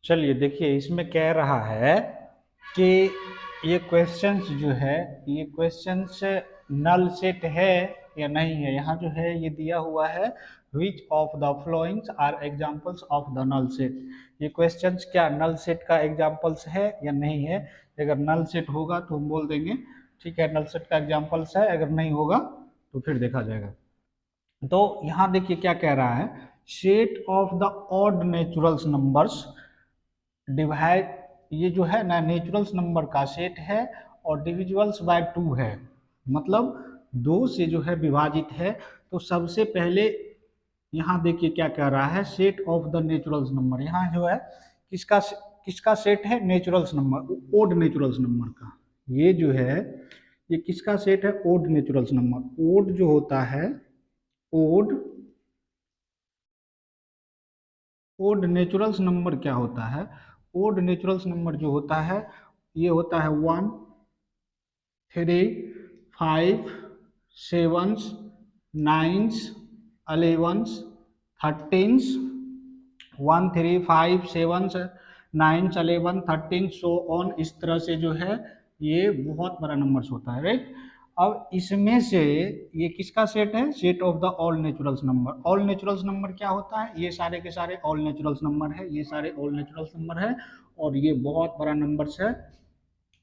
चलिए देखिए, इसमें कह रहा है कि ये क्वेश्चंस जो है, ये क्वेश्चंस नल सेट है या नहीं है। यहाँ जो है ये दिया हुआ है, which of the followings are examples of the null set. ये क्वेश्चंस क्या नल सेट का एग्जाम्पल्स है या नहीं है। अगर नल सेट होगा तो हम बोल देंगे ठीक है, नल सेट का एग्जाम्पल्स है। अगर नहीं होगा तो फिर देखा जाएगा। तो यहाँ देखिए क्या कह रहा है, set of the odd naturals numbers divide, ये जो है ना नेचुरल्स नंबर का सेट है और डिविजिबल्स बाय 2 है, मतलब 2 से जो है विभाजित है। तो सबसे पहले यहाँ देखिए क्या कह रहा है, set of the naturals number. यहाँ जो है किसका किसका सेट है, naturals number, odd naturals number का। ये जो है ये किसका सेट है, ओड नेचुरल्स नंबर। ओड जो होता है, ओड ओड नेचुरल्स नंबर क्या होता है, ओड नेचुरल्स नंबर जो होता है ये होता है 1 3 5 7 9 11 13 1 3 5 7 9 11 13 सो ऑन। इस तरह से जो है ये बहुत बड़ा नंबर्स होता है, राइट। अब इसमें से ये किसका सेट है, set of the all naturals number. All naturals number क्या होता है, ये सारे के सारे ऑल नेचुरल्स नंबर है, ये सारे ऑल नेचुरल्स नंबर है और ये बहुत बड़ा नंबर्स है।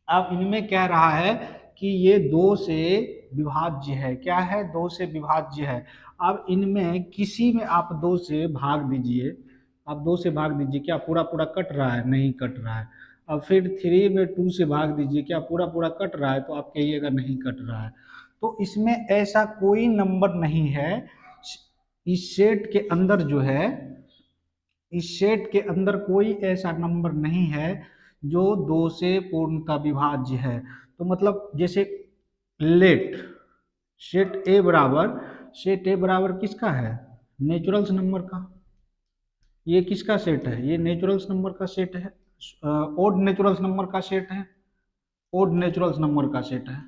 अब इनमें कह रहा है कि ये 2 से विभाज्य है। क्या है, 2 से विभाज्य है। अब इनमें किसी में आप 2 से भाग दीजिए, आप 2 से भाग दीजिए, क्या पूरा पूरा कट रहा है, नहीं कट रहा है। अब फिर 3 में 2 से भाग दीजिए, क्या पूरा पूरा कट रहा है, तो आप कहिएगा नहीं कट रहा है। तो इसमें ऐसा कोई नंबर नहीं है इस सेट के अंदर, जो है इस सेट के अंदर कोई ऐसा नंबर नहीं है जो 2 से पूर्णतः विभाज्य है। तो मतलब जैसे लेट सेट ए बराबर, सेट ए बराबर किसका है, नेचुरल्स नंबर का। ये किसका सेट है, ये नेचुरल्स नंबर का सेट है, ओड नेचुरल्स नंबर का सेट है, ओड नेचुरल्स नंबर का सेट है,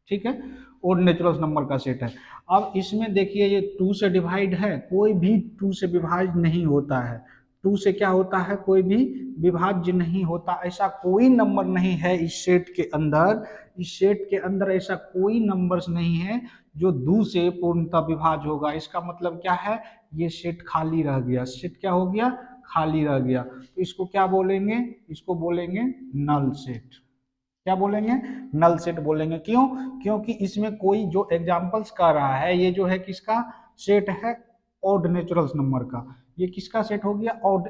ठीक है, ओड नेचुरल्स नंबर का सेट है। अब इसमें देखिए ये 2 से डिवाइड है, कोई भी 2 से विभाज्य नहीं होता है। 2 से क्या होता है, कोई भी विभाज्य नहीं होता। ऐसा कोई नंबर नहीं है इस सेट के अंदर, इस सेट के अंदर ऐसा कोई नंबर्स नहीं है जो 2 से पूर्णतः विभाज्य होगा। इसका मतलब क्या है, ये सेट खाली रह गया, सेट क्या हो गया, खाली रह गया। तो इसको क्या बोलेंगे, इसको बोलेंगे नल सेट। क्या बोलेंगे, नल सेट बोलेंगे। क्यों, क्योंकि इसमें कोई जो एग्जांपल्स कर रहा है ये जो है किसका सेट है, ऑड नेचुरल्स नंबर का। ये किसका सेट हो गया, ऑड,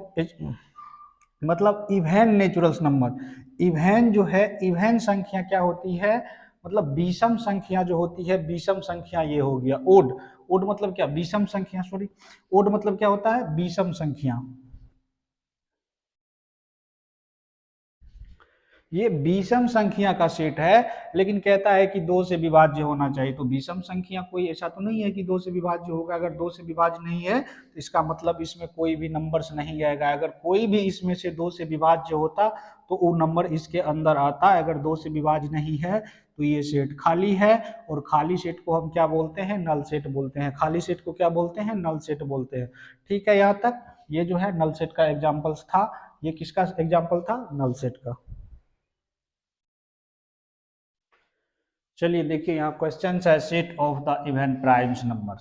मतलब इवेन नेचुरल्स नंबर। इवेन जो है, इवेन संख्या क्या होती है, मतलब विषम संख्या जो होती है, विषम संख्या ये हो गया ओड। ओड मतलब क्या, विषम संख्या, सॉरी, ओड मतलब क्या होता है, विषम संख्या। ये विषम संख्या का सेट है, लेकिन कहता है कि 2 से विभाज्य होना चाहिए। तो विषम संख्या कोई ऐसा तो नहीं है कि 2 से विभाज्य होगा। अगर 2 से विभाज्य नहीं है तो इसका मतलब इसमें कोई भी नंबर्स नहीं आएगा। अगर कोई भी इसमें से 2 से विभाज्य होता तो वो नंबर इसके अंदर आता। अगर 2 से विभाज्य नहीं है तो ये सेट खाली है, और खाली सेट को हम क्या बोलते हैं, नल सेट बोलते हैं। खाली सेट को क्या बोलते हैं, नल सेट बोलते हैं। ठीक है, यहाँ तक ये जो है नल सेट का एग्जाम्पल्स था। ये किसका एग्जाम्पल था, नल सेट का। चलिए देखिए, यहाँ क्वेश्चन है, set of the even primes number.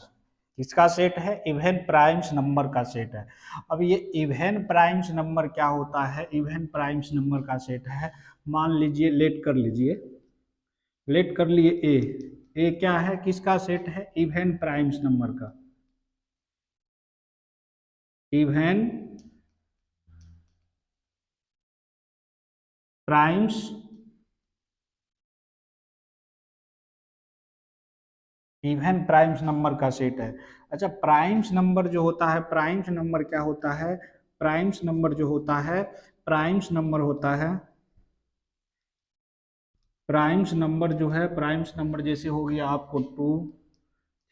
किसका सेट है, इवन प्राइम्स नंबर का सेट है। अब ये इवन प्राइम्स नंबर क्या होता है, इवन प्राइम्स नंबर का सेट है। मान लीजिए, लेट कर लीजिए, लेट कर लिए ए। ए क्या है, किसका सेट है, इवन प्राइम्स नंबर का। Even primes, even primes number का सेट है। अच्छा, प्राइम्स नंबर जो होता है, प्राइम्स नंबर क्या होता है, प्राइम्स नंबर जो होता है, प्राइम्स नंबर होता है, प्राइम्स नंबर जो है, प्राइम्स नंबर जैसे हो गया आपको 2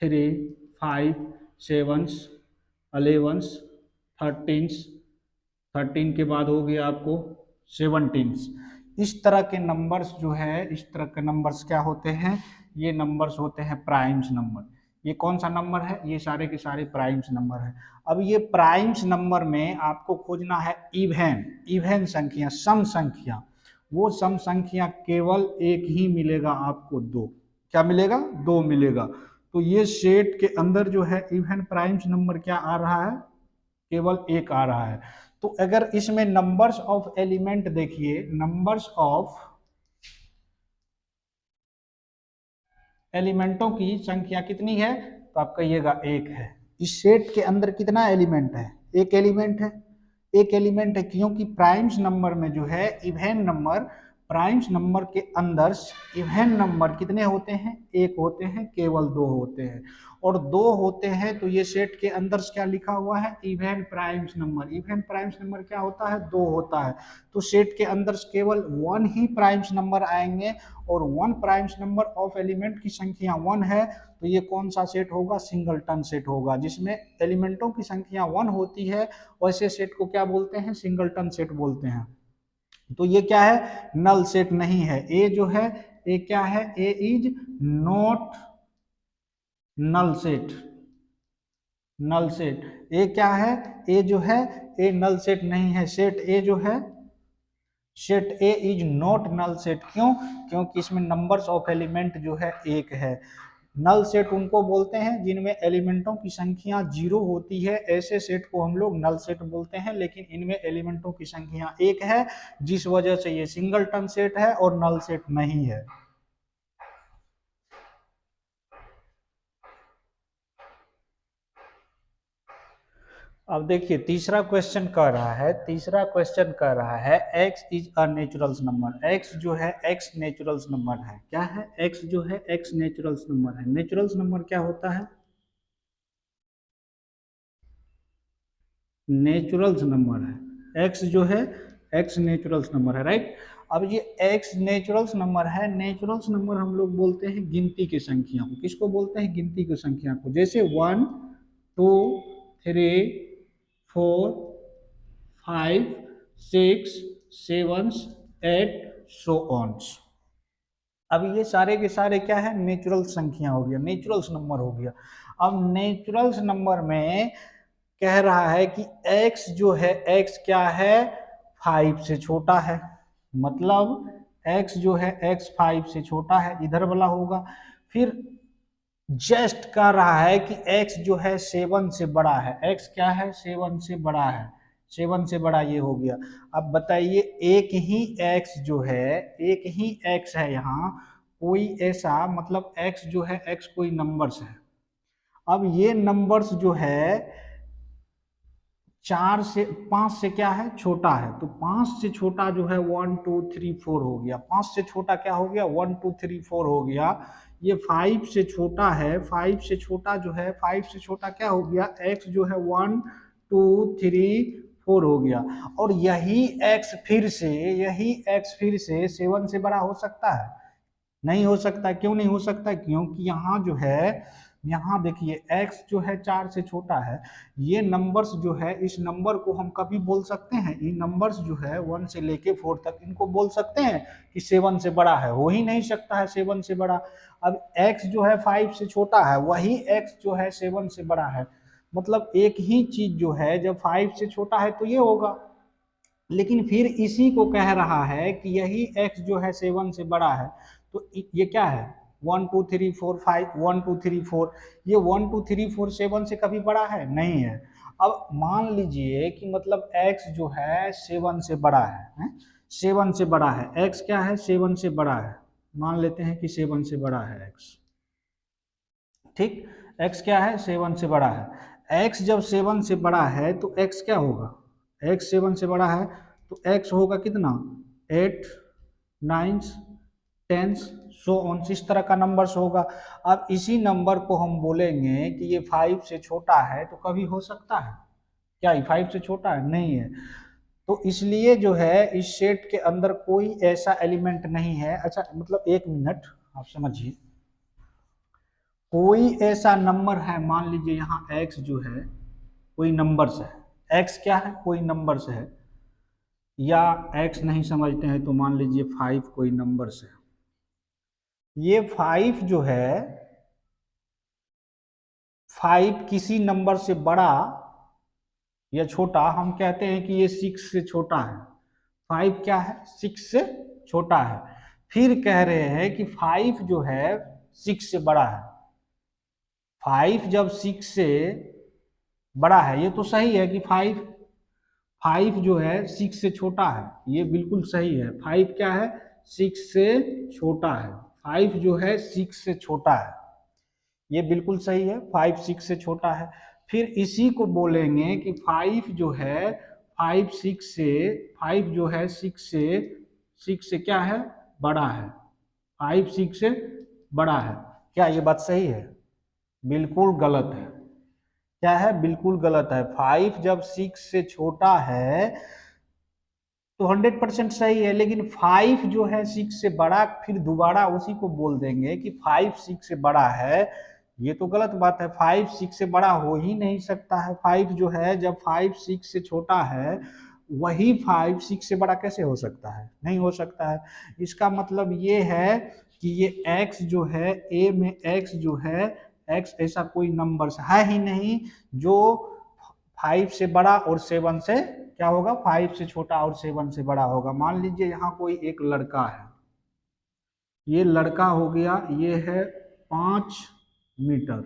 3 5 7 11 13, 13 के बाद हो गया आपको 17। इस तरह के नंबर्स जो है, इस तरह के नंबर्स क्या होते हैं, ये नंबर्स होते हैं प्राइम्स नंबर। ये कौन सा नंबर है, ये सारे के सारे प्राइम्स नंबर है। अब ये प्राइम्स नंबर में आपको खोजना है इवन संख्या, सम संख्या। वो सम संख्या केवल एक ही मिलेगा आपको, दो। क्या मिलेगा? दो मिलेगा। तो ये सेट के अंदर जो है इवन प्राइम्स नंबर क्या आ रहा है? केवल एक आ रहा है। तो अगर इसमें नंबर्स ऑफ एलिमेंट देखिए, नंबर्स ऑफ एलिमेंटों की संख्या कितनी है? तो आप कहिएगा एक है। इस सेट के अंदर कितना एलिमेंट है? एक एलिमेंट है। एक एलिमेंट है क्योंकि प्राइम्स नंबर में जो है इवन नंबर, प्राइम्स नंबर के अंदर इवन नंबर कितने होते हैं? एक होते हैं, केवल दो होते हैं। और दो होते हैं तो ये सेट के अंदर क्या लिखा हुआ है? Even primes number. Even primes number क्या होता है? दो होता है। तो सेट के अंदर केवल वन ही प्राइम्स नंबर आएंगे, और one primes number of element की संख्या वन है। तो ये कौन सा सेट होगा? सिंगलटन सेट होगा। जिसमें एलिमेंटों की संख्या वन होती है वैसे सेट को क्या बोलते हैं? सिंगलटन सेट बोलते हैं। तो ये क्या है? नल सेट नहीं है। ए जो है, ए क्या है? A is not null set. Null set A क्या है? ए जो है, ए नल सेट नहीं है। सेट ए जो है, set A is not null set. क्यों? क्योंकि इसमें नंबर्स ऑफ एलिमेंट जो है एक है। नल सेट उनको बोलते हैं जिनमें एलिमेंटों की संख्या जीरो होती है, ऐसे सेट को हम लोग नल सेट बोलते हैं। लेकिन इनमें एलिमेंटों की संख्या एक है, जिस वजह से ये सिंगलटन सेट है और नल सेट नहीं है। अब देखिए तीसरा क्वेश्चन कह रहा है, तीसरा क्वेश्चन कह रहा है x is a naturals number. x जो है x नेचुरल्स नंबर है। क्या है? x जो है x नेचुरल्स नंबर है। नेचुरल्स नंबर क्या होता है? नेचुरल्स नंबर है। x जो है x नेचुरल्स नंबर है, राइट। अब ये x नेचुरल्स नंबर है। नेचुरल्स नंबर हम लोग बोलते हैं गिनती की संख्या को। किसको बोलते हैं? गिनती की संख्या को। जैसे 1 2 3 4 5 6 7 8 सो ऑन। अब ये सारे के सारे क्या है? नेचुरल संख्या हो गया, नेचुरल्स नंबर हो गया। अब नेचुरल्स नंबर में कह रहा है कि x जो है, x क्या है? 5 से छोटा है। मतलब x जो है x 5 से छोटा है, इधर वाला होगा। फिर जस्ट कह रहा है कि x जो है 7 से बड़ा है। x क्या है? 7 से बड़ा है। 7 से बड़ा ये हो गया। अब बताइए, एक ही x जो है, एक ही x है यहाँ, कोई ऐसा मतलब x जो है, x कोई नंबर्स है। अब ये नंबर्स जो है 4 से 5 से क्या है? छोटा है। तो 5 से छोटा जो है 1 2 3 4 हो गया। 5 से छोटा क्या हो गया? 1 2 3 4 हो गया। ये 5 से छोटा है। 5 से छोटा जो है, 5 से छोटा क्या हो गया? x जो है 1 2 3 4 हो गया। और यही x फिर से, यही x फिर से 7 से बड़ा हो सकता है? नहीं हो सकता। क्यों नहीं हो सकता? क्योंकि यहाँ जो है, यहाँ देखिए x जो है 4 से छोटा है। ये नंबर्स जो है, इस नंबर को हम कभी बोल सकते हैं, ये नंबर्स जो है 1 से लेके 4 तक, इनको बोल सकते हैं कि 7 से बड़ा है? हो ही नहीं सकता है 7 से बड़ा। अब x जो है 5 से छोटा है, वही x जो है 7 से बड़ा है। मतलब एक ही चीज जो है जब 5 से छोटा है तो ये होगा। लेकिन फिर इसी को कह रहा है कि यही x जो है 7 से बड़ा है। तो ये क्या है? 1 2 3 4 5, 1 2 3 4, ये 1 2 3 4 7 से कभी बड़ा है? नहीं है। अब मान लीजिए कि मतलब x जो है 7 से बड़ा है, 7 से बड़ा है। x क्या है? 7 से बड़ा है। मान लेते हैं कि 7 से बड़ा है x। ठीक, x क्या है? 7 से बड़ा है। x जब 7 से बड़ा है तो x क्या होगा? x 7 से बड़ा है तो x होगा कितना? 8 9 10 सो ऑन, इस तरह का नंबर्स होगा। अब इसी नंबर को हम बोलेंगे कि ये 5 से छोटा है, तो कभी हो सकता है क्या ये 5 से छोटा है? नहीं है। तो इसलिए जो है इस सेट के अंदर कोई ऐसा एलिमेंट नहीं है। अच्छा मतलब एक मिनट आप समझिए, कोई ऐसा नंबर है, मान लीजिए यहाँ x जो है कोई नंबर्स है। x क्या है? कोई नंबर्स है। या x नहीं समझते हैं तो मान लीजिए 5 कोई नंबर्स है। ये 5 जो है 5 किसी नंबर से बड़ा या छोटा, हम कहते हैं कि ये 6 से छोटा है। 5 क्या है? 6 से छोटा है। फिर कह रहे हैं कि 5 जो है 6 से बड़ा है। 5 जब 6 से बड़ा है, ये तो सही है कि 5 जो है 6 से छोटा है, ये बिल्कुल सही है। 5 क्या है? 6 से छोटा है। 5 जो है 6 से छोटा है, ये बिल्कुल सही है। 5 6 से छोटा है। फिर इसी को बोलेंगे कि 5 जो है 5 जो है 6 से क्या है? बड़ा है। 5 6 से बड़ा है। क्या ये बात सही है? बिल्कुल गलत है। क्या है? बिल्कुल गलत है। 5 जब 6 से छोटा है तो 100% सही है, लेकिन 5 जो है 6 से बड़ा, फिर दोबारा उसी को बोल देंगे कि 5 6 से बड़ा है, ये तो गलत बात है। 5 6 से बड़ा हो ही नहीं सकता है। 5 जो है, जब 5 6 से छोटा है, वही 5 6 से बड़ा कैसे हो सकता है? नहीं हो सकता है। इसका मतलब ये है कि ये x जो है, a में x जो है, x ऐसा कोई नंबर है ही नहीं जो 5 से बड़ा और 7 से क्या होगा? 5 से छोटा और 7 से बड़ा होगा। मान लीजिए यहाँ कोई एक लड़का है, ये लड़का हो गया, ये है 5 मीटर।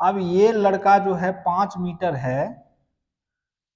अब ये लड़का जो है 5 मीटर है,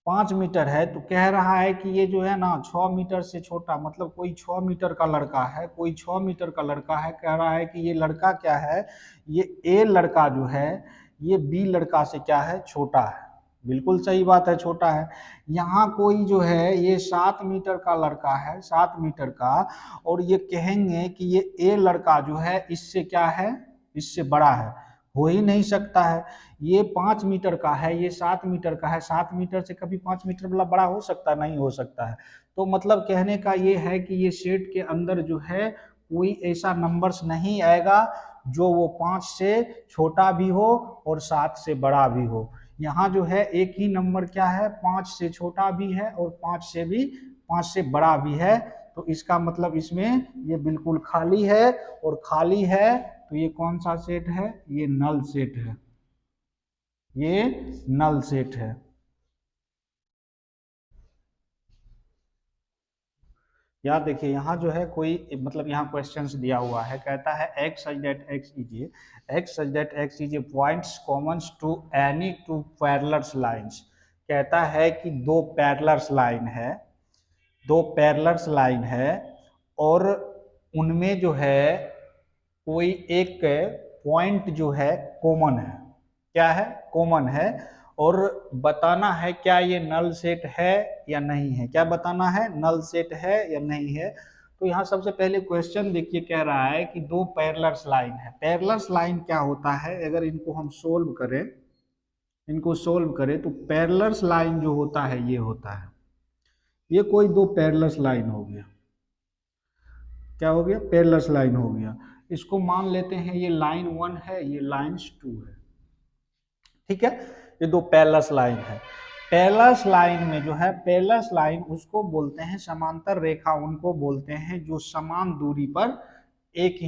5 मीटर है, तो कह रहा है कि ये जो है ना 6 मीटर से छोटा, मतलब कोई 6 मीटर का लड़का है, कोई 6 मीटर का लड़का है। कह रहा है कि ये लड़का क्या है? ये ए लड़का जो है, ये बी लड़का से क्या है? छोटा है। बिल्कुल सही बात है, छोटा है। यहाँ कोई जो है ये 7 मीटर का लड़का है, 7 मीटर का, और ये कहेंगे कि ये ए लड़का जो है इससे क्या है? इससे बड़ा है। हो ही नहीं सकता है। ये 5 मीटर का है, ये 7 मीटर का है। 7 मीटर से कभी 5 मीटर वाला बड़ा हो सकता है? नहीं हो सकता है। तो मतलब कहने का ये है कि ये सेट के अंदर जो है कोई ऐसा नंबर्स नहीं आएगा जो वो 5 से छोटा भी हो और 7 से बड़ा भी हो। यहाँ जो है एक ही नंबर क्या है? 5 से छोटा भी है और 5 से बड़ा भी है। तो इसका मतलब इसमें ये बिल्कुल खाली है, और खाली है तो ये कौन सा सेट है? ये नल सेट है। ये नल सेट है। यार देखिए, यहाँ जो है कोई मतलब यहाँ क्वेश्चंस दिया हुआ है, कहता है x such that x is a points common to any two parallel lines। कहता है कि दो पैरेलल लाइन है, दो पैरेलल लाइन है, और उनमें जो है कोई एक पॉइंट जो है कॉमन है। क्या है? कॉमन है। और बताना है क्या ये नल सेट है या नहीं है। क्या बताना है? नल सेट है या नहीं है। तो यहाँ सबसे पहले क्वेश्चन देखिए, कह रहा है कि दो पैरेलल लाइन है। पैरेलल लाइन क्या होता है? अगर इनको हम सोल्व करें, तो पैरेलल लाइन जो होता है ये होता है, ये कोई दो पैरेलल लाइन हो गया। क्या हो गया? पैरेलल लाइन हो गया। इसको मान लेते हैं ये लाइन 1 है, ये लाइन 2 है। ठीक है, ये दो पैरेलल लाइन है। पैरेलल लाइन में जो है, पैरेलल लाइन उसको बोलते हैं समांतर रेखा, उनको बोलते हैं जो समान दूरी पर एक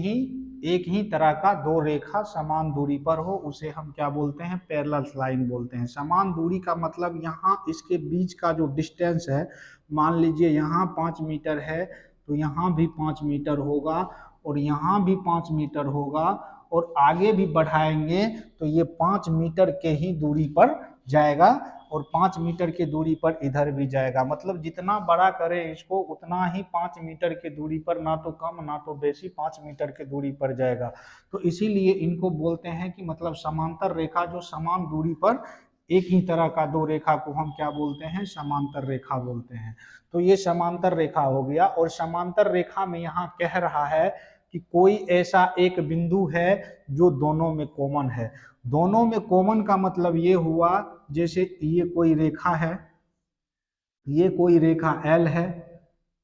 ही तरह का दो रेखा समान दूरी पर हो, उसे हम क्या बोलते हैं? पैरेलल लाइन बोलते हैं। समान दूरी का मतलब यहाँ इसके बीच का जो डिस्टेंस है, मान लीजिए यहाँ 5 मीटर है, तो यहाँ भी 5 मीटर होगा, और यहाँ भी 5 मीटर होगा, और आगे भी बढ़ाएंगे तो ये 5 मीटर के ही दूरी पर जाएगा, और 5 मीटर की दूरी पर इधर भी जाएगा। मतलब जितना बड़ा करें इसको, उतना ही 5 मीटर की दूरी पर, ना तो कम ना तो बेसी, 5 मीटर की दूरी पर जाएगा। तो इसीलिए इनको बोलते हैं कि मतलब समांतर रेखा जो समान दूरी पर एक ही तरह का दो रेखा को हम क्या बोलते हैं? समांतर रेखा बोलते हैं। तो ये समांतर रेखा हो गया। और समांतर रेखा में यहाँ कह रहा है कि कोई ऐसा एक बिंदु है जो दोनों में कॉमन है। दोनों में कॉमन का मतलब ये हुआ, जैसे ये कोई रेखा है, ये कोई रेखा L है,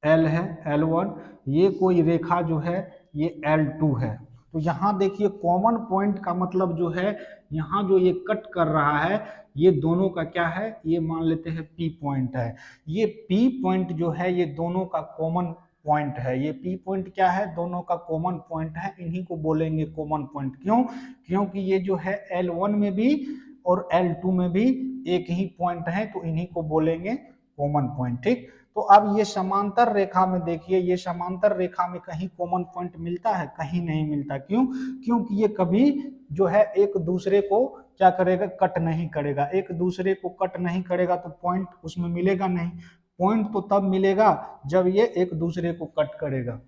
L1, ये कोई रेखा जो है ये L2 है। तो यहाँ देखिए कॉमन पॉइंट का मतलब जो है, यहाँ जो ये कट कर रहा है, ये दोनों का क्या है? ये मान लेते हैं P पॉइंट है। ये P पॉइंट जो है ये दोनों का कॉमन पॉइंट है। ये P पॉइंट क्या है, दोनों का कॉमन पॉइंट है, इन्हीं को बोलेंगे कॉमन पॉइंट। क्यों? क्योंकि ये जो है L1 में भी और L2 में भी एक ही पॉइंट है, तो इन्हीं को बोलेंगे कॉमन पॉइंट। ठीक, तो अब ये समांतर रेखा में देखिए, ये समांतर रेखा में कहीं कॉमन पॉइंट मिलता है? कहीं नहीं मिलता। क्यों? क्योंकि ये कभी जो है एक दूसरे को क्या करेगा, कट नहीं करेगा। एक दूसरे को कट नहीं करेगा तो पॉइंट उसमें मिलेगा नहीं। पॉइंट तो तब मिलेगा जब ये एक दूसरे को कट करेगा।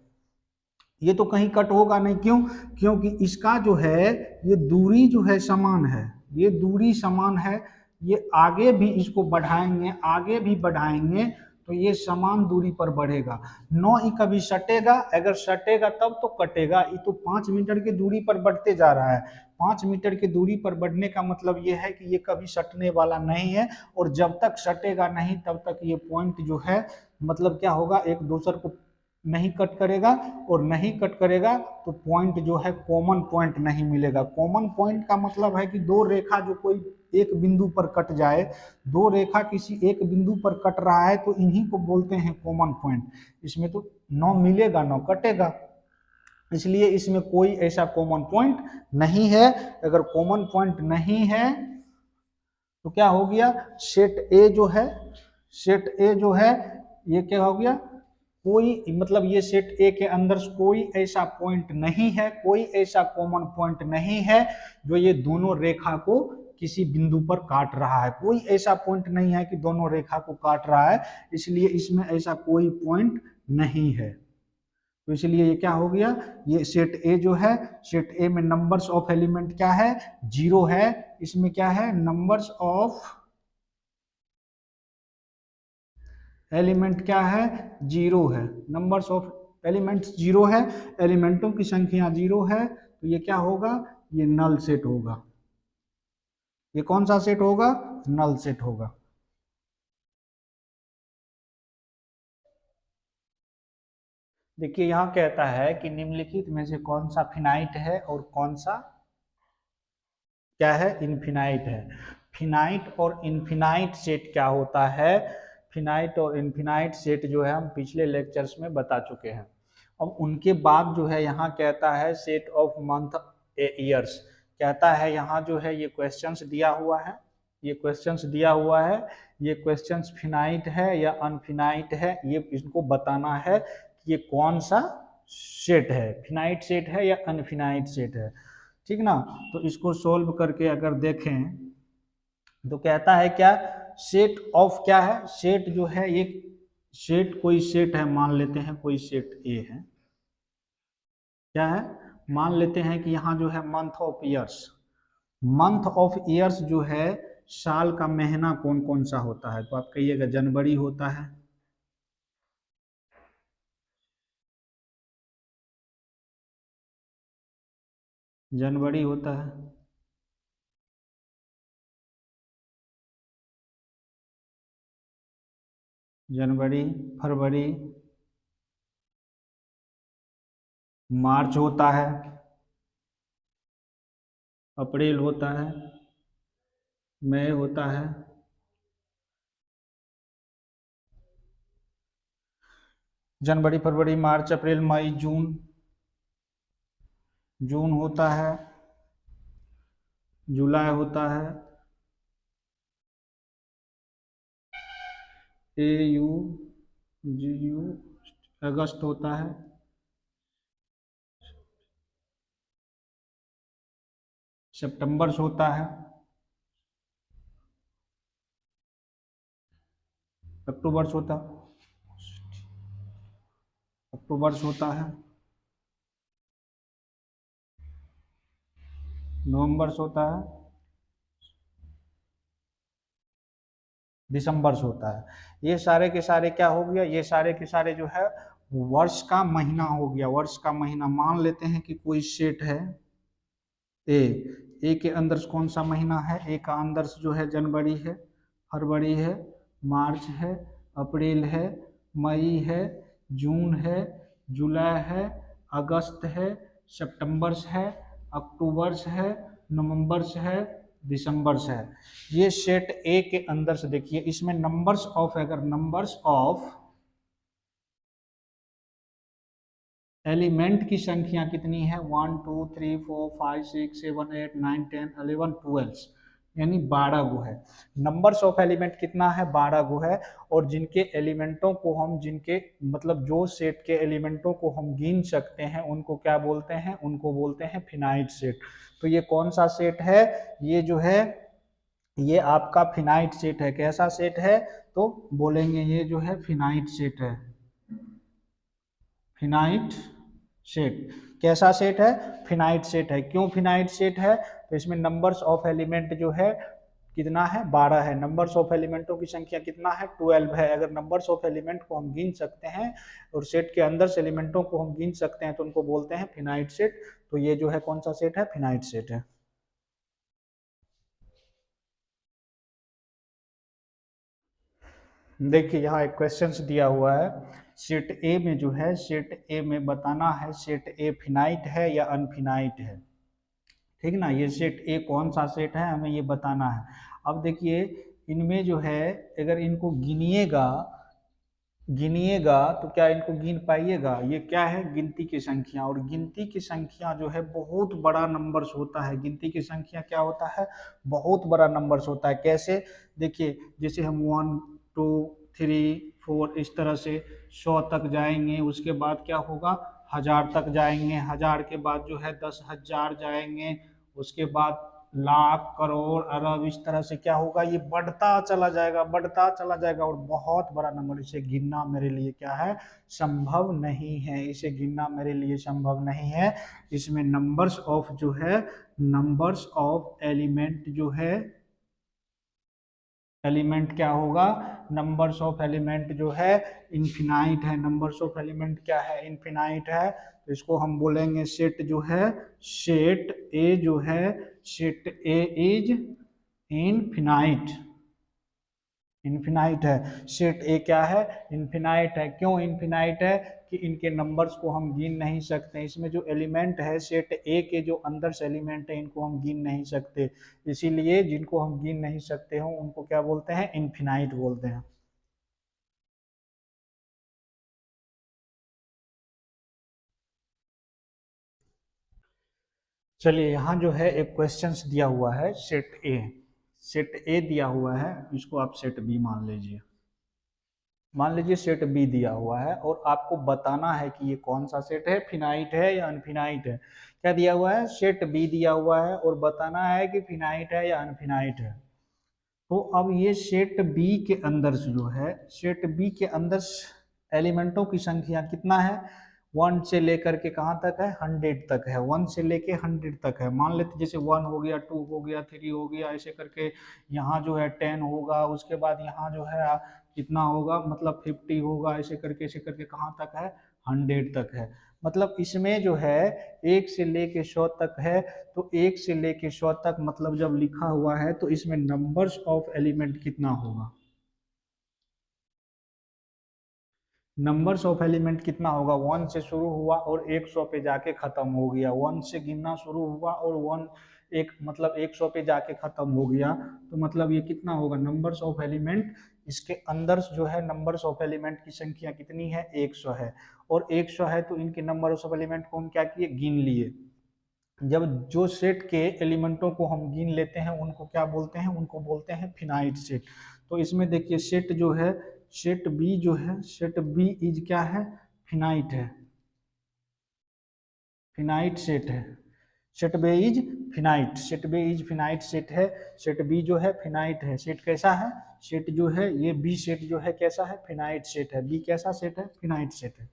ये तो कहीं कट होगा नहीं। क्यों? क्योंकि इसका जो है ये दूरी जो है समान है, ये दूरी समान है। ये आगे भी इसको बढ़ाएंगे, आगे भी बढ़ाएंगे तो ये समान दूरी पर बढ़ेगा। 9 ही कभी सटेगा, अगर सटेगा तब तो कटेगा। ये तो 5 मीटर की दूरी पर बढ़ते जा रहा है। 5 मीटर की दूरी पर बढ़ने का मतलब ये है कि ये कभी सटने वाला नहीं है, और जब तक सटेगा नहीं तब तक ये पॉइंट जो है मतलब क्या होगा, एक दूसरे को नहीं कट करेगा, और नहीं कट करेगा तो पॉइंट जो है कॉमन पॉइंट नहीं मिलेगा। कॉमन पॉइंट का मतलब है कि दो रेखा जो कोई एक बिंदु पर कट जाए, दो रेखा किसी एक बिंदु पर कट रहा है तो इन्हीं को बोलते हैं कॉमन पॉइंट। इसमें तो न मिलेगा न कटेगा, इसलिए इसमें कोई ऐसा कॉमन पॉइंट नहीं है। अगर कॉमन पॉइंट नहीं है तो क्या हो गया, सेट ए जो है, सेट ए जो है ये क्या हो गया, कोई मतलब ये सेट ए के अंदर कोई ऐसा पॉइंट नहीं है, कोई ऐसा कॉमन पॉइंट नहीं है जो ये दोनों रेखा को किसी बिंदु पर काट रहा है। कोई ऐसा पॉइंट नहीं है कि दोनों रेखा को काट रहा है, इसलिए इसमें ऐसा कोई पॉइंट नहीं है। तो इसलिए ये क्या हो गया, ये सेट ए जो है, सेट ए में नंबर्स ऑफ एलिमेंट क्या है, 0 है। इसमें क्या है, नंबर्स ऑफ एलिमेंट क्या है, 0 है। नंबर्स ऑफ एलिमेंट्स 0 है, एलिमेंटों की संख्या 0 है, तो ये क्या होगा, ये नल सेट होगा। ये कौन सा सेट होगा, नल सेट होगा। देखिए यहां कहता है कि निम्नलिखित में से कौन सा फिनाइट है और कौन सा क्या है, इनफिनाइट है। फिनाइट और इनफिनाइट सेट क्या होता है, फिनाइट और इनफिनाइट सेट जो है हम पिछले लेक्चर्स में बता चुके हैं। अब उनके बाद जो है यहाँ कहता है सेट ऑफ मंथ ईयर्स, कहता है यहाँ जो है ये क्वेश्चंस दिया हुआ है, ये क्वेश्चंस दिया हुआ है, ये क्वेश्चंस फिनाइट है या अनफिनाइट है, ये इसको बताना है कि ये कौन सा सेट है, फिनाइट सेट है या अनफिनाइट सेट है। ठीक ना, तो इसको सोल्व करके अगर देखें तो कहता है क्या, सेट ऑफ क्या है, सेट जो है एक सेट, कोई सेट है, मान लेते हैं कोई सेट ए है, क्या है, मान लेते हैं कि यहाँ जो है month of years, month of years जो है साल का महीना कौन कौन सा होता है, तो आप कहिएगा जनवरी होता है, जनवरी होता है, जनवरी, फरवरी, मार्च होता है, अप्रैल होता है, मई होता है, जनवरी, फरवरी, मार्च, अप्रैल, मई, जून, जून होता है, जुलाई होता है, ए यू जी यू, अगस्त होता है, सितंबर होता है, अक्टूबर होता, अक्टूबर होता है, नवंबर होता है, दिसंबर होता है। ये सारे के सारे क्या हो गया, ये सारे के सारे जो है वर्ष का महीना हो गया। वर्ष का महीना मान लेते हैं कि कोई सेट है ए, ए के अंदर कौन सा महीना है, ए का अंदर जो है जनवरी है, फरवरी है, मार्च है, अप्रैल है, मई है, जून है, जुलाई है, अगस्त है, सितंबर है, अक्टूबर है, नवंबर है, दिसंबर है। ये सेट ए के अंदर से देखिए, इसमें नंबर्स ऑफ, अगर नंबर्स ऑफ एलिमेंट की संख्या कितनी है, 1 2 3 4 5 6 7 8 9 10 11 12, यानी 12 गो है। नंबर्स ऑफ एलिमेंट कितना है, 12 गो है। और जिनके एलिमेंटों को हम, जिनके मतलब जो सेट के एलिमेंटों को हम गिन सकते हैं उनको क्या बोलते हैं, उनको बोलते हैं फिनाइट सेट। तो ये कौन सा सेट है, ये जो है ये आपका फिनाइट सेट है। कैसा सेट है, तो बोलेंगे ये जो है फिनाइट सेट है। फिनाइट सेट कैसा सेट है, फिनाइट सेट है। क्यों फिनाइट सेट है, तो इसमें नंबर्स ऑफ एलिमेंट जो है कितना है, 12 है। नंबर्स ऑफ एलिमेंटों की संख्या कितना है, 12 है। अगर नंबर्स ऑफ एलिमेंट को हम गिन सकते हैं और सेट के अंदर से एलिमेंटों को हम गिन सकते हैं तो उनको बोलते हैं फिनाइट सेट। तो ये जो है कौन सा सेट है, फिनाइट सेट है। देखिए यहाँ एक क्वेश्चन दिया हुआ है, सेट ए में जो है, सेट ए में बताना है सेट ए फिनाइट है या अनफिनाइट है। ठीक ना, ये सेट ए कौन सा सेट है हमें ये बताना है। अब देखिए इनमें जो है अगर इनको गिनिएगा, गिनिएगा तो क्या इनको गिन पाइएगा, ये क्या है, गिनती की संख्या। और गिनती की संख्या जो है बहुत बड़ा नंबर्स होता है। गिनती की संख्या क्या होता है, बहुत बड़ा नंबर्स होता है। कैसे, देखिए जैसे हम 1 2 3 4 इस तरह से 100 तक जाएंगे, उसके बाद क्या होगा, 1000 तक जाएंगे, 1000 के बाद जो है 10,000 जाएंगे, उसके बाद लाख, करोड़, अरब, इस तरह से क्या होगा, ये बढ़ता चला जाएगा, बढ़ता चला जाएगा। और बहुत बड़ा नंबर, इसे गिनना मेरे लिए क्या है, संभव नहीं है। इसे गिनना मेरे लिए संभव नहीं है। इसमें नंबर्स ऑफ जो है, नंबर्स ऑफ एलिमेंट जो है, एलिमेंट क्या होगा, नंबर्स ऑफ एलिमेंट जो है इनफिनाइट है। नंबर्स ऑफ एलिमेंट क्या है, इनफिनाइट है। तो इसको हम बोलेंगे सेट जो है, सेट ए जो है, set A is infinite. Infinite है, सेट ए क्या है, इनफिनाइट है। क्यों इनफिनाइट है, कि इनके नंबर्स को हम गिन नहीं सकते। इसमें जो एलिमेंट है सेट ए के, जो अंदर से एलिमेंट है, इनको हम गिन नहीं सकते। इसीलिए जिनको हम गिन नहीं सकते हो उनको क्या बोलते हैं, इनफिनाइट बोलते हैं। चलिए यहाँ जो है एक क्वेश्चंस दिया हुआ है, सेट ए, सेट ए दिया हुआ है, इसको आप सेट बी मान लीजिए। मान लीजिए सेट बी दिया हुआ है और आपको बताना है कि ये कौन सा सेट है, फिनाइट है या अनफिनाइट है। क्या दिया हुआ है, सेट बी दिया हुआ है और बताना है कि फिनाइट है या अनफिनाइट है। तो अब ये सेट बी के अंदर से जो है, सेट बी के अंदर एलिमेंटों की संख्या कितना है, 1 से लेकर के कहाँ तक है, 100 तक है। 1 से लेके 100 तक है। मान लेते जैसे 1 हो गया, 2 हो गया, 3 हो गया, ऐसे करके यहाँ जो है 10 होगा, उसके बाद यहाँ जो है कितना होगा, मतलब 50 होगा, ऐसे करके कहाँ तक है, 100 तक है। मतलब इसमें जो है 1 से लेके 100 तक है। तो 1 से लेके 100 तक मतलब जब लिखा हुआ है तो इसमें नंबर्स ऑफ एलिमेंट कितना होगा, नंबर्स ऑफ एलिमेंट कितना होगा, 1 से शुरू हुआ और 100 पे जाके खत्म हो गया। 1 से गिनना शुरू हुआ और 1 एक मतलब 100 पे जाके खत्म हो गया। तो मतलब ये कितना होगा, नंबर्स ऑफ एलिमेंट, इसके अंदर जो है नंबर्स ऑफ एलिमेंट की संख्या कितनी है, 100 है। और 100 है तो इनके नंबर्स ऑफ एलिमेंट को हम क्या किए, गिन लिए। जब जो सेट के एलिमेंटों को हम गिन लेते हैं उनको क्या बोलते हैं, उनको बोलते हैं फिनाइट सेट। तो इसमें देखिए सेट जो है, सेट बी जो है, सेट बी इज क्या है, फिनाइट है, फिनाइट सेट है। Set B is finite, set B is finite set है। सेट बी जो है फिनाइट है। सेट कैसा है, सेट जो है ये बी सेट जो है कैसा है, फिनाइट सेट है। बी कैसा सेट है, फिनाइट सेट है।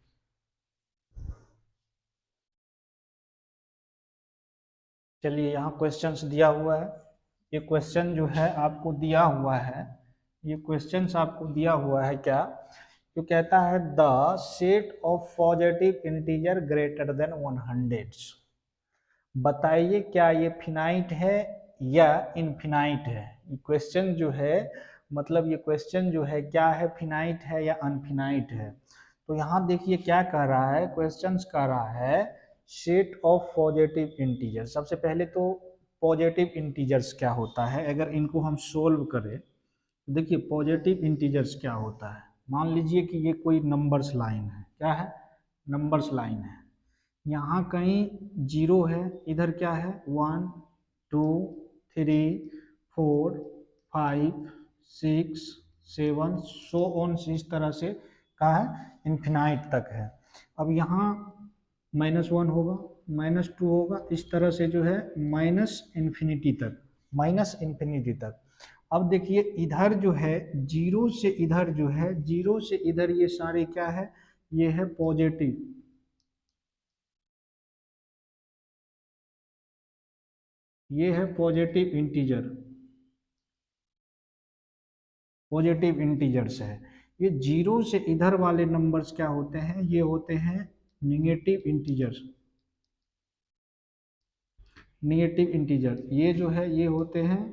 चलिए यहाँ क्वेश्चंस दिया हुआ है। ये क्वेश्चन जो है आपको दिया हुआ है, ये क्वेश्चंस आपको दिया हुआ है क्या, जो कहता है the set of positive integer greater than 100। बताइए क्या ये फिनाइट है या इनफिनाइट है। ये क्वेश्चन जो है, मतलब ये क्वेश्चन जो है क्या है, फिनाइट है या अनफिनाइट है। तो यहाँ देखिए क्या कह रहा है, क्वेश्चन कह रहा है सेट ऑफ पॉजिटिव इंटीजर। सबसे पहले तो पॉजिटिव इंटीजर्स क्या होता है, अगर इनको हम सोल्व करें तो देखिए पॉजिटिव इंटीजर्स क्या होता है। मान लीजिए कि ये कोई नंबर्स लाइन है, क्या है, नंबर्स लाइन है। यहाँ कहीं जीरो है, इधर क्या है 1 2 3 4 5 6 7 सो ऑन, इस तरह से का है इन्फिनाइट तक है। अब यहाँ -1 होगा, -2 होगा, इस तरह से जो है माइनस इन्फिनिटी तक, माइनस इन्फिनिटी तक। अब देखिए इधर जो है जीरो से इधर जो है, जीरो से इधर ये सारे क्या है, ये है पॉजिटिव, ये है पॉजिटिव इंटीजर, पॉजिटिव इंटीजर्स है। ये जीरो से इधर वाले नंबर्स क्या होते हैं, ये होते हैं निगेटिव इंटीजर्स, निगेटिव इंटीजर। ये जो है ये होते हैं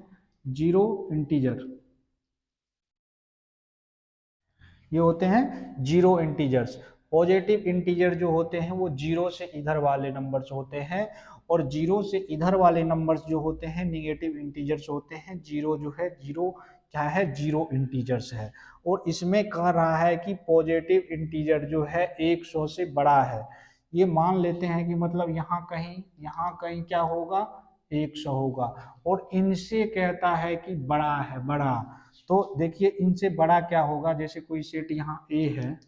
जीरो इंटीजर, ये होते हैं जीरो इंटीजर्स। पॉजिटिव इंटीजर जो होते हैं वो जीरो से इधर वाले नंबर्स होते हैं, और जीरो से इधर वाले नंबर्स जो होते हैं निगेटिव इंटीजर्स होते हैं। जीरो जो है, जीरो क्या है, जीरो इंटीजर्स है। और इसमें कह रहा है कि पॉजिटिव इंटीजर जो है 100 से बड़ा है। ये मान लेते हैं कि मतलब यहाँ कहीं क्या होगा, 100 होगा, और इनसे कहता है कि बड़ा है, बड़ा। तो देखिए इनसे बड़ा क्या होगा, जैसे कोई सेट यहाँ ए है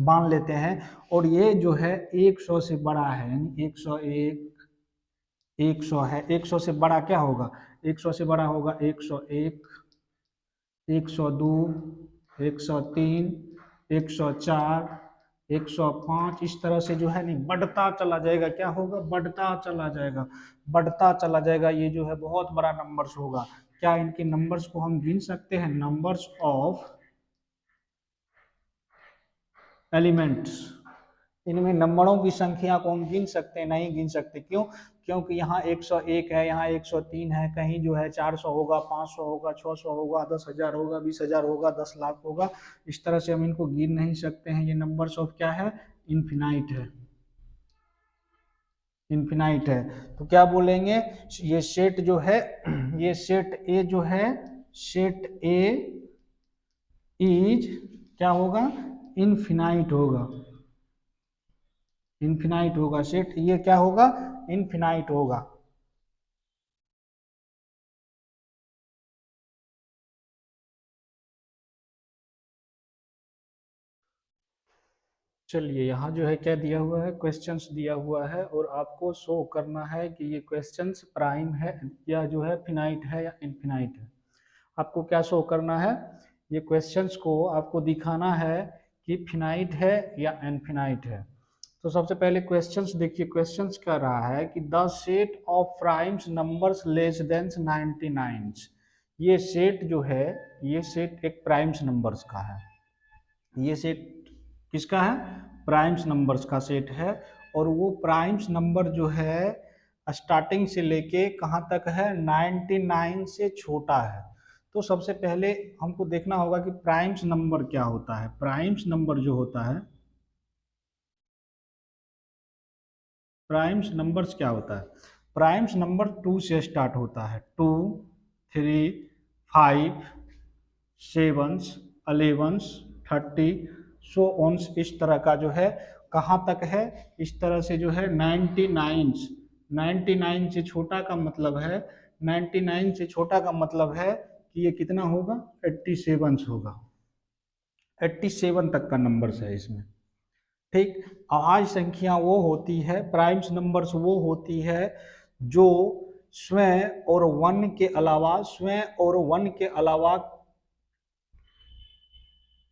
मान लेते हैं, और ये जो है 100 से बड़ा है, यानी 101, 100 है, 100 से बड़ा क्या होगा, 100 से बड़ा होगा 101, 102, 103, 104, 105, इस तरह से जो है नहीं बढ़ता चला जाएगा, क्या होगा, बढ़ता चला जाएगा, बढ़ता चला जाएगा। ये जो है बहुत बड़ा नंबर्स होगा। क्या इनके नंबर्स को हम गिन सकते हैं, नंबर्स ऑफ एलिमेंट्स, इनमें नंबरों की संख्या को हम गिन सकते हैं, नहीं गिन सकते। क्यों, क्योंकि यहाँ 101 है, यहाँ 103 है, कहीं जो है 400 होगा, 500 होगा, 600 होगा, 10,000 होगा, 20,000 होगा, 10 लाख होगा। इस तरह से हम इनको गिन नहीं सकते हैं। ये नंबर्स ऑफ क्या है, इन्फिनाइट है, इन्फिनाइट है। तो क्या बोलेंगे, ये सेट जो है, ये सेट ए जो है, सेट ए इज क्या होगा, इन्फिनाइट होगा, इन्फिनाइट होगा सेट, ये क्या होगा, इन्फिनाइट होगा। चलिए यहाँ जो है क्या दिया हुआ है, क्वेश्चंस दिया हुआ है, और आपको शो करना है कि ये क्वेश्चंस प्राइम है या जो है फिनाइट है या इनफिनाइट है। आपको क्या शो करना है, ये क्वेश्चंस को आपको दिखाना है कि फिनाइट है या इनफिनाइट है। तो सबसे पहले क्वेश्चंस देखिए, क्वेश्चंस कर रहा है कि the set of primes numbers less than 99। ये सेट जो है, ये सेट एक प्राइम्स नंबर्स का है, ये सेट किसका है, प्राइम्स नंबर्स का सेट है। और वो प्राइम्स नंबर जो है स्टार्टिंग से लेके कहाँ तक है, 99 से छोटा है। तो सबसे पहले हमको देखना होगा कि प्राइम्स नंबर क्या होता है। प्राइम्स नंबर जो होता है, प्राइम्स नंबर्स क्या होता है, प्राइम्स नंबर 2 से स्टार्ट होता है, 2 3 5 7 11 30 सो ऑन्स, इस तरह का जो है कहाँ तक है, इस तरह से जो है 99, 99 से छोटा का मतलब है, 99 से छोटा का मतलब है कि ये कितना होगा, 87 होगा, 87 तक का नंबर्स है इसमें। ठीक, अभाज्य संख्या वो होती है, प्राइम्स नंबर्स वो होती है जो स्वयं और वन के अलावा, स्वयं और वन के अलावा,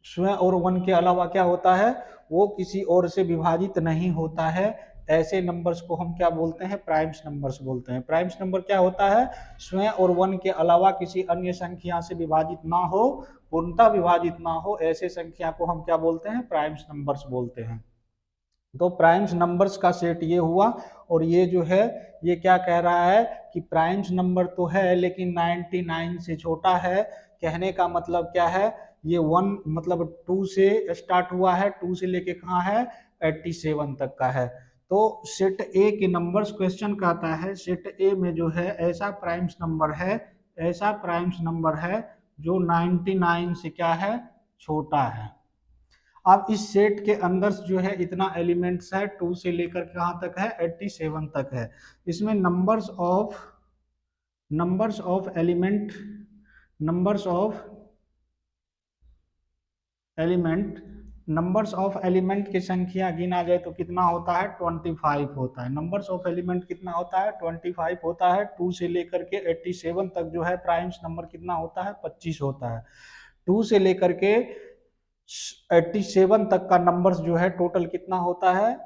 स्वयं और वन के अलावा क्या होता है, वो किसी और से विभाजित नहीं होता है। ऐसे नंबर्स को हम क्या बोलते हैं, प्राइम्स नंबर्स बोलते हैं। प्राइम्स नंबर क्या होता है, स्वयं और वन के अलावा किसी अन्य संख्या से विभाजित ना हो, पूर्णतः विभाजित ना हो, ऐसे संख्या को हम क्या बोलते हैं, प्राइम्स नंबर्स बोलते हैं। तो प्राइम्स नंबर्स का सेट ये हुआ। और ये जो है ये क्या कह रहा है कि प्राइम्स नंबर तो है लेकिन 99 से छोटा है। कहने का मतलब क्या है, ये 1 मतलब 2 से स्टार्ट हुआ है, 2 से लेके कहाँ है, 87 तक का है। तो सेट ए के नंबर्स क्वेश्चन कहता है, सेट ए में जो है ऐसा प्राइम्स नंबर है, ऐसा प्राइम्स नंबर है जो 99 से क्या है, छोटा है। अब इस सेट के अंदर जो है इतना एलिमेंट्स है, 2 से लेकर कहाँ तक है, 87 तक है। इसमें numbers of element element numbers of element की संख्या गिना जाए तो कितना होता है, 25 होता है। नंबर्स ऑफ एलिमेंट कितना होता है, 25 होता है। 2 से लेकर के 87 तक जो है प्राइम्स नंबर कितना होता है, 25 होता है। 2 से लेकर के 87 तक का नंबर्स जो है टोटल कितना होता है,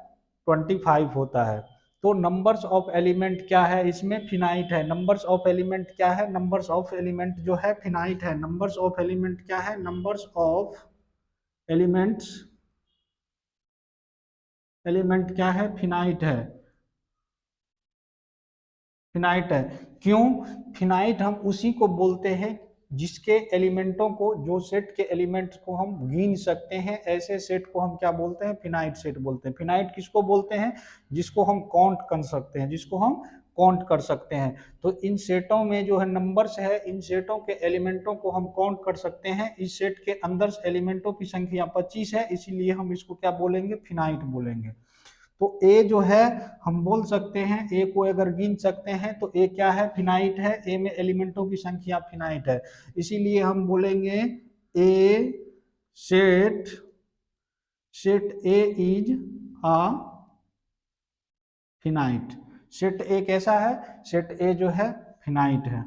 25 होता है। तो नंबर्स ऑफ एलिमेंट क्या है, इसमें फिनाइट है। नंबर्स ऑफ एलिमेंट क्या है, नंबर्स ऑफ एलिमेंट जो है फिनाइट है। नंबर्स ऑफ एलिमेंट क्या है, नंबर्स ऑफ एलिमेंट्स एलिमेंट क्या है, फिनाइट है। फिनाइट है। क्यों फिनाइट हम उसी को बोलते हैं जिसके एलिमेंटों को, जो सेट के एलिमेंट्स को हम गिन सकते हैं, ऐसे सेट को हम क्या बोलते हैं, फिनाइट सेट बोलते हैं। फिनाइट किसको बोलते हैं, जिसको हम काउंट कर सकते हैं, जिसको हम काउंट कर सकते हैं। तो इन सेटों में जो है नंबर्स है, इन सेटों के एलिमेंटों को हम काउंट कर सकते हैं। इस सेट के अंदर एलिमेंटों की संख्या 25 है, इसीलिए हम इसको क्या बोलेंगे, फिनाइट बोलेंगे। तो ए जो है हम बोल सकते हैं, ए को अगर गिन सकते हैं तो ए क्या है, फिनाइट है। ए में एलिमेंटों की संख्या फिनाइट है, इसीलिए हम बोलेंगे A set set A is a finite. Set A कैसा है, सेट ए जो है फिनाइट है।